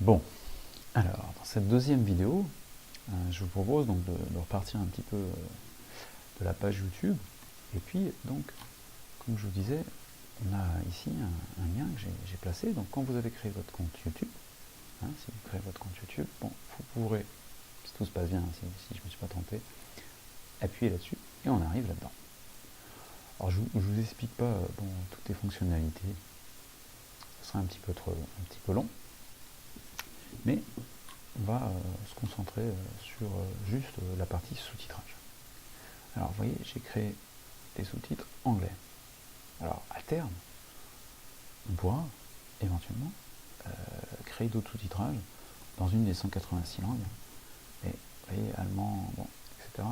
Bon, alors dans cette deuxième vidéo, je vous propose donc de repartir un petit peu de la page YouTube. Et puis donc, comme je vous disais, on a ici un lien que j'ai placé. Donc quand vous avez créé votre compte YouTube, si vous créez votre compte YouTube, bon, vous pourrez, si tout se passe bien, si je ne me suis pas trompé, appuyer là-dessus et on arrive là-dedans. Alors je ne vous explique pas toutes les fonctionnalités, ce sera un petit peu long, mais on va se concentrer sur juste la partie sous-titrage. Alors vous voyez, j'ai créé des sous-titres anglais. Alors à terme, on pourra éventuellement créer d'autres sous-titrages dans une des 186 langues. Et vous voyez, allemand, bon, etc.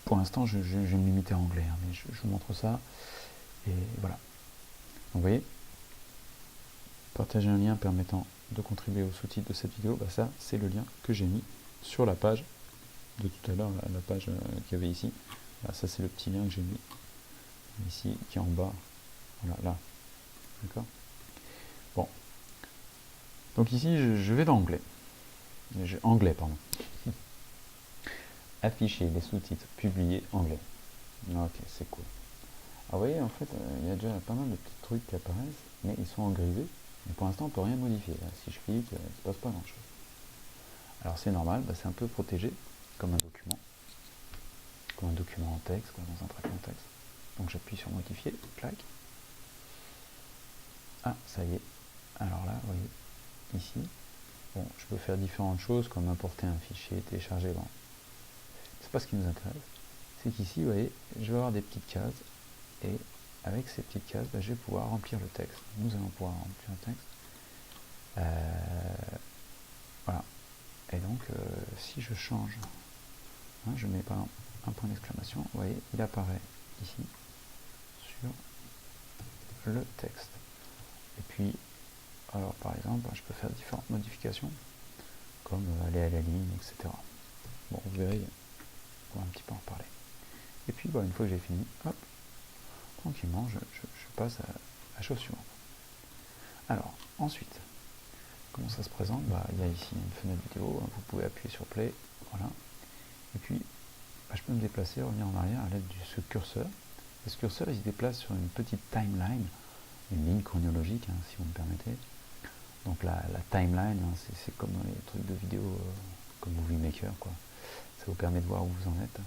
Pour l'instant, je vais me limiter à anglais, mais je vous montre ça. Et voilà. Donc vous voyez, partager un lien permettant de contribuer au sous-titre de cette vidéo, ça c'est le lien que j'ai mis sur la page de tout à l'heure, la page qu'il y avait ici. Là, ça c'est le petit lien que j'ai mis ici, qui est en bas. Voilà, là. D'accord. Bon. Donc ici, je vais dans anglais. Anglais, pardon. Afficher les sous-titres publiés anglais. Ok, c'est cool. Alors vous voyez, en fait, il y a déjà pas mal de petits trucs qui apparaissent, mais ils sont en grisé. Et pour l'instant, on ne peut rien modifier. Là, si je clique, il ne se passe pas grand-chose. Alors c'est normal, c'est un peu protégé, comme un document en texte, dans un traitement de texte. Donc j'appuie sur modifier, clac. Ah, ça y est. Alors là, vous voyez, ici, bon, je peux faire différentes choses, comme importer un fichier, télécharger. Bon. C'est pas ce qui nous intéresse. C'est qu'ici, vous voyez, je vais avoir des petites cases, et avec ces petites cases, je vais pouvoir remplir le texte. Nous allons pouvoir remplir le texte. Voilà. Et donc, si je change, je mets par exemple un point d'exclamation, vous voyez, il apparaît ici sur le texte. Et puis, alors par exemple, je peux faire différentes modifications, comme aller à la ligne, etc. Bon, vous verrez, on va un petit peu en parler. Et puis, une fois que j'ai fini, hop, tranquillement, je passe à la chose suivante. Alors, ensuite, comment ça se présente? Il y a ici une fenêtre vidéo, vous pouvez appuyer sur play, voilà. Et puis, je peux me déplacer, revenir en arrière à l'aide de ce curseur. Et ce curseur, il se déplace sur une petite timeline, une ligne chronologique, si vous me permettez. Donc la timeline, c'est comme dans les trucs de vidéo, comme Movie Maker, quoi. Ça vous permet de voir où vous en êtes.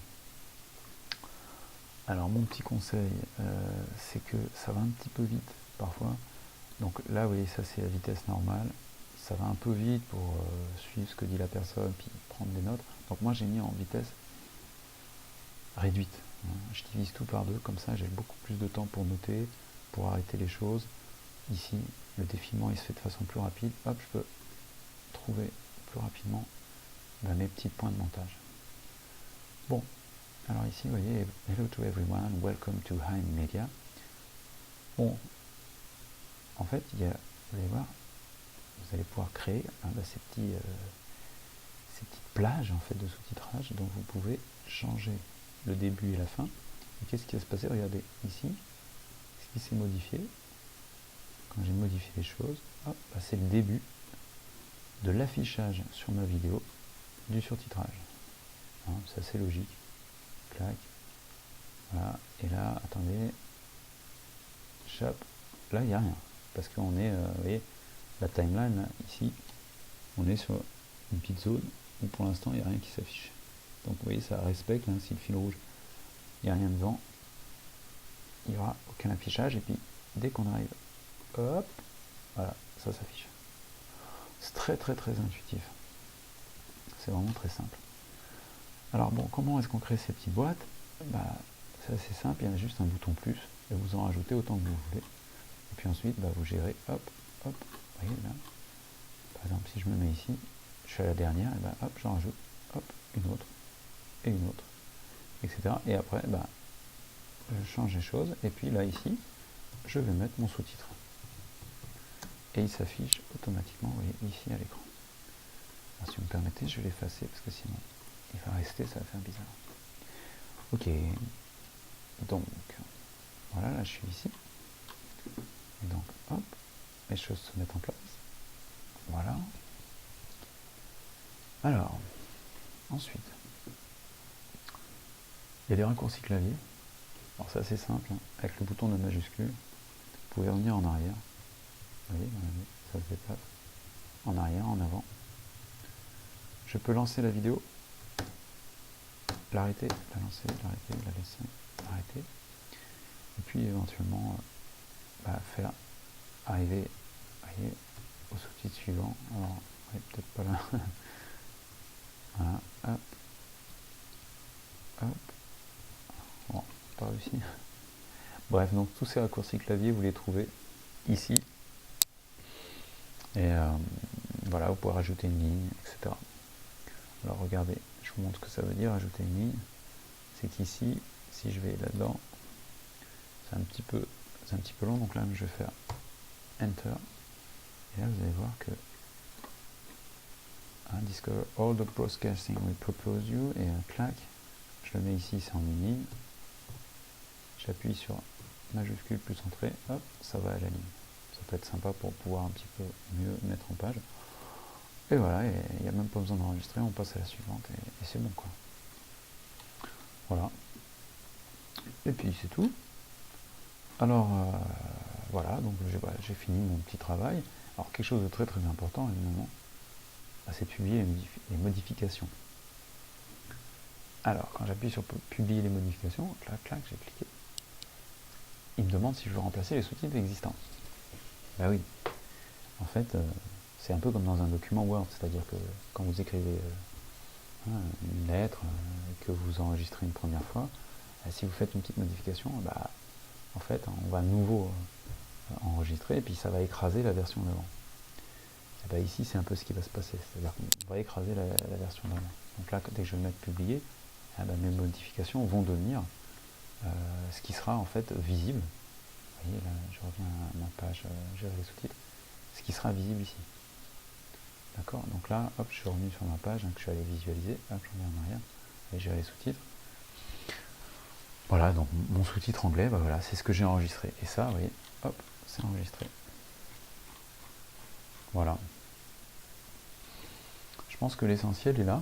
Alors mon petit conseil, c'est que ça va un petit peu vite parfois. Donc là, vous voyez, ça c'est la vitesse normale. Ça va un peu vite pour suivre ce que dit la personne, puis prendre des notes. Donc moi j'ai mis en vitesse réduite. Je divise tout par deux, comme ça j'ai beaucoup plus de temps pour noter, pour arrêter les choses. Ici, le défilement il se fait de façon plus rapide. Hop, je peux trouver plus rapidement mes petits points de montage. Bon, alors ici, vous voyez, hello to everyone, welcome to Hein Media. Bon, en fait, vous allez voir, vous allez pouvoir créer ces petites plages en fait de sous-titrage dont vous pouvez changer le début et la fin. Et qu'est-ce qui va se passer? Regardez ici, ce qui s'est modifié. Quand j'ai modifié les choses, c'est le début de l'affichage sur ma vidéo du surtitrage. C'est assez logique. Clac. Voilà. Et là, attendez. Chop. Là, il n'y a rien. Parce qu'on est, vous voyez, la timeline, là, ici, on est sur une petite zone où pour l'instant, il n'y a rien qui s'affiche. Donc, vous voyez, ça respecte, si le fil rouge, il n'y a rien devant, il n'y aura aucun affichage. Et puis, dès qu'on arrive, hop, voilà, ça s'affiche. C'est très, très, très intuitif. C'est vraiment très simple. Alors, bon, comment est-ce qu'on crée ces petites boîtes? C'est assez simple, il y a juste un bouton plus, et vous en rajoutez autant que vous voulez. Et puis ensuite, vous gérez, hop, hop, vous voyez là, par exemple, si je me mets ici, je suis à la dernière, et hop, j'en rajoute, hop, une autre, etc. Et après, je change les choses, et puis là, ici, je vais mettre mon sous-titre. Et il s'affiche automatiquement, vous voyez, ici à l'écran. Alors, si vous me permettez, je vais l'effacer, parce que sinon, il va rester, ça va faire bizarre. Ok, donc, voilà, là, je suis ici. Et donc, hop, les choses se mettent en place. Voilà. Alors, ensuite, il y a des raccourcis clavier. Alors c'est assez simple, hein. Avec le bouton de majuscule, vous pouvez revenir en arrière. Vous voyez, ça se déplace. En arrière, en avant. Je peux lancer la vidéo, l'arrêter, la lancer, l'arrêter, la laisser, l'arrêter. Et puis éventuellement faire arriver, voyez, au sous-titre suivant. Alors, peut-être pas là. Voilà, hop. Hop. Bon, pas réussi. Bref, donc tous ces raccourcis clavier, vous les trouvez ici. Et voilà, vous pouvez rajouter une ligne, etc. Alors regardez, je vous montre ce que ça veut dire, ajouter une ligne. C'est qu'ici, si je vais là-dedans, c'est un petit peu long, donc là je vais faire Enter. Et là vous allez voir que Discover all the broadcasting we propose you, et clac, je le mets ici, c'est en une ligne. J'appuie sur majuscule plus entrée, hop, ça va à la ligne. Ça peut être sympa pour pouvoir un petit peu mieux mettre en page. Et voilà, il n'y a même pas besoin d'enregistrer, on passe à la suivante et c'est bon quoi. Voilà. Et puis c'est tout. Alors voilà, donc j'ai fini mon petit travail. Alors quelque chose de très très important évidemment, c'est de publier les modifications. Alors quand j'appuie sur publier les modifications, clac clac, j'ai cliqué. Il me demande si je veux remplacer les sous-titres existants. Ben oui. En fait, c'est un peu comme dans un document Word, c'est-à-dire que quand vous écrivez une lettre que vous enregistrez une première fois, si vous faites une petite modification, en fait, on va à nouveau enregistrer et puis ça va écraser la version d'avant. Et ici, c'est un peu ce qui va se passer, c'est-à-dire qu'on va écraser la version d'avant. Donc là, dès que je vais mettre publier, mes modifications vont devenir ce qui sera en fait visible. Vous voyez, là, je reviens à ma page gérer les sous-titres, ce qui sera visible ici. D'accord, donc là, hop, je suis revenu sur ma page, que je suis allé visualiser, hop, je reviens en arrière, et gérer les sous-titres. Voilà, donc mon sous-titre anglais, voilà, c'est ce que j'ai enregistré. Et ça, vous voyez, hop, c'est enregistré. Voilà. Je pense que l'essentiel est là,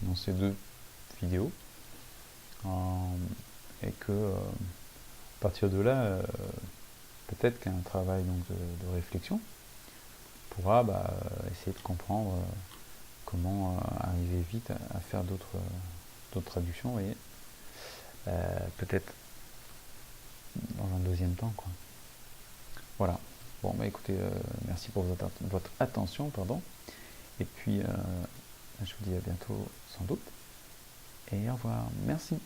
dans ces deux vidéos. Et que, à partir de là, peut-être qu'un travail donc, de réflexion pourra essayer de comprendre comment arriver vite à faire d'autres traductions, vous voyez. Peut-être dans un deuxième temps, quoi. Voilà. Bon, écoutez, merci pour votre attention, pardon. Et puis, je vous dis à bientôt, sans doute. Et au revoir. Merci.